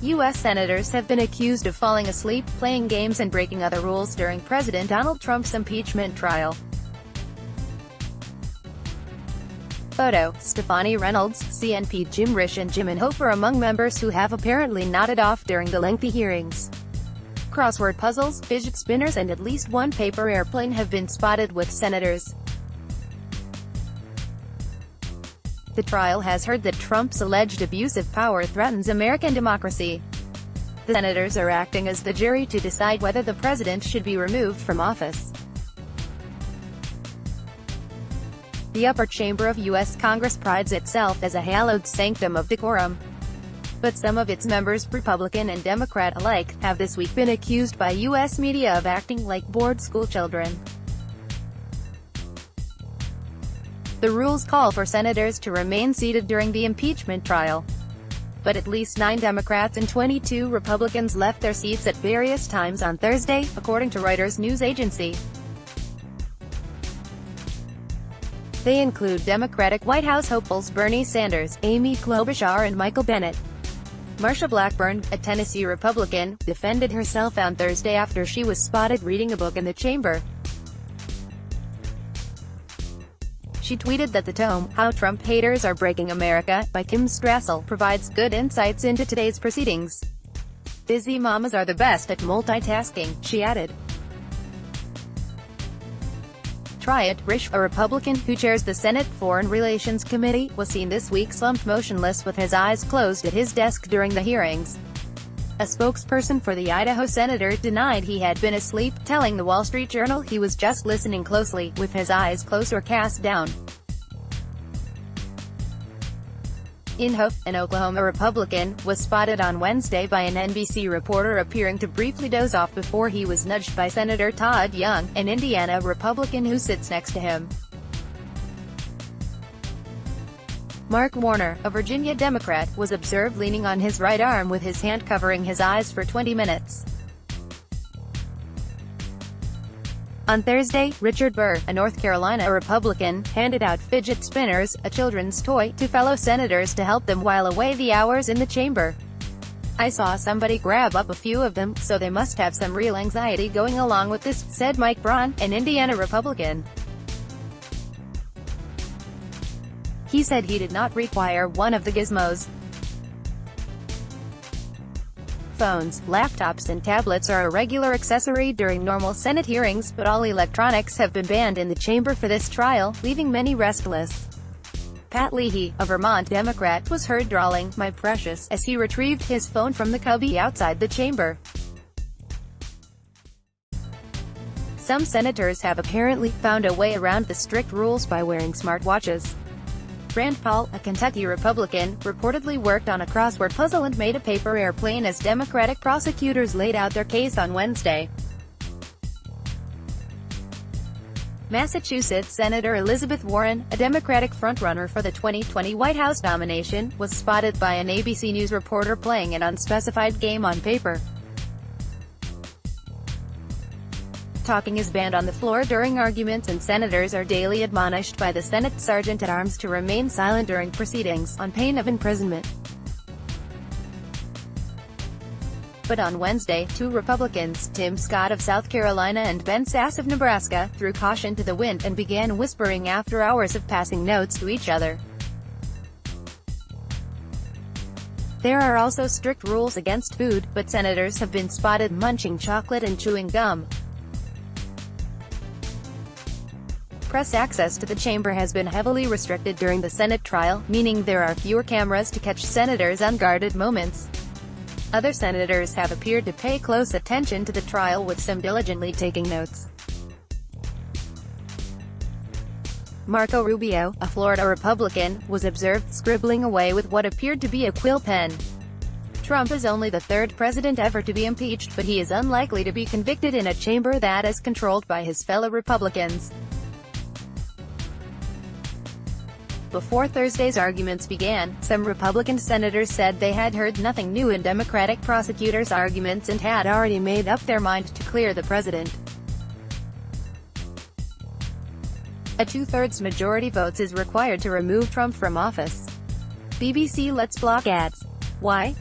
U.S. senators have been accused of falling asleep, playing games and breaking other rules during President Donald Trump's impeachment trial. Photo: Stefani Reynolds, CNP. Jim Risch and Jim Inhofe are among members who have apparently nodded off during the lengthy hearings. Crossword puzzles, fidget spinners and at least one paper airplane have been spotted with senators. The trial has heard that Trump's alleged abuse of power threatens American democracy. The senators are acting as the jury to decide whether the president should be removed from office. The upper chamber of U.S. Congress prides itself as a hallowed sanctum of decorum. But some of its members, Republican and Democrat alike, have this week been accused by U.S. media of acting like bored schoolchildren. The rules call for senators to remain seated during the impeachment trial. But at least 9 Democrats and 22 Republicans left their seats at various times on Thursday, according to Reuters news agency. They include Democratic White House hopefuls Bernie Sanders, Amy Klobuchar and Michael Bennet. Marsha Blackburn, a Tennessee Republican, defended herself on Thursday after she was spotted reading a book in the chamber. She tweeted that the tome, How Trump Haters Are Breaking America, by Kim Strassel, provides good insights into today's proceedings. Busy mamas are the best at multitasking, she added. Try it. Risch, a Republican who chairs the Senate Foreign Relations Committee, was seen this week slumped motionless with his eyes closed at his desk during the hearings. A spokesperson for the Idaho senator denied he had been asleep, telling the Wall Street Journal he was just listening closely, with his eyes closed or cast down. Inhofe, an Oklahoma Republican, was spotted on Wednesday by an NBC reporter appearing to briefly doze off before he was nudged by Senator Todd Young, an Indiana Republican who sits next to him. Mark Warner, a Virginia Democrat, was observed leaning on his right arm with his hand covering his eyes for 20 minutes. On Thursday, Richard Burr, a North Carolina Republican, handed out fidget spinners, a children's toy, to fellow senators to help them while away the hours in the chamber. "I saw somebody grab up a few of them, so they must have some real anxiety going along with this," said Mike Braun, an Indiana Republican. He said he did not require one of the gizmos. Phones, laptops and tablets are a regular accessory during normal Senate hearings, but all electronics have been banned in the chamber for this trial, leaving many restless. Pat Leahy, a Vermont Democrat, was heard drawling, "My precious," as he retrieved his phone from the cubby outside the chamber. Some senators have apparently found a way around the strict rules by wearing smartwatches. Rand Paul, a Kentucky Republican, reportedly worked on a crossword puzzle and made a paper airplane as Democratic prosecutors laid out their case on Wednesday. Massachusetts Senator Elizabeth Warren, a Democratic frontrunner for the 2020 White House nomination, was spotted by an ABC News reporter playing an unspecified game on paper. Talking is banned on the floor during arguments, and senators are daily admonished by the Senate Sergeant-at-Arms to remain silent during proceedings, on pain of imprisonment. But on Wednesday, 2 Republicans, Tim Scott of South Carolina and Ben Sasse of Nebraska, threw caution to the wind and began whispering after hours of passing notes to each other. There are also strict rules against food, but senators have been spotted munching chocolate and chewing gum. Press access to the chamber has been heavily restricted during the Senate trial, meaning there are fewer cameras to catch senators' unguarded moments. Other senators have appeared to pay close attention to the trial, with some diligently taking notes. Marco Rubio, a Florida Republican, was observed scribbling away with what appeared to be a quill pen. Trump is only the 3rd president ever to be impeached, but he is unlikely to be convicted in a chamber that is controlled by his fellow Republicans. Before Thursday's arguments began, some Republican senators said they had heard nothing new in Democratic prosecutors' arguments and had already made up their mind to clear the president. A 2/3 majority votes is required to remove Trump from office. BBC Let's block ads. Why?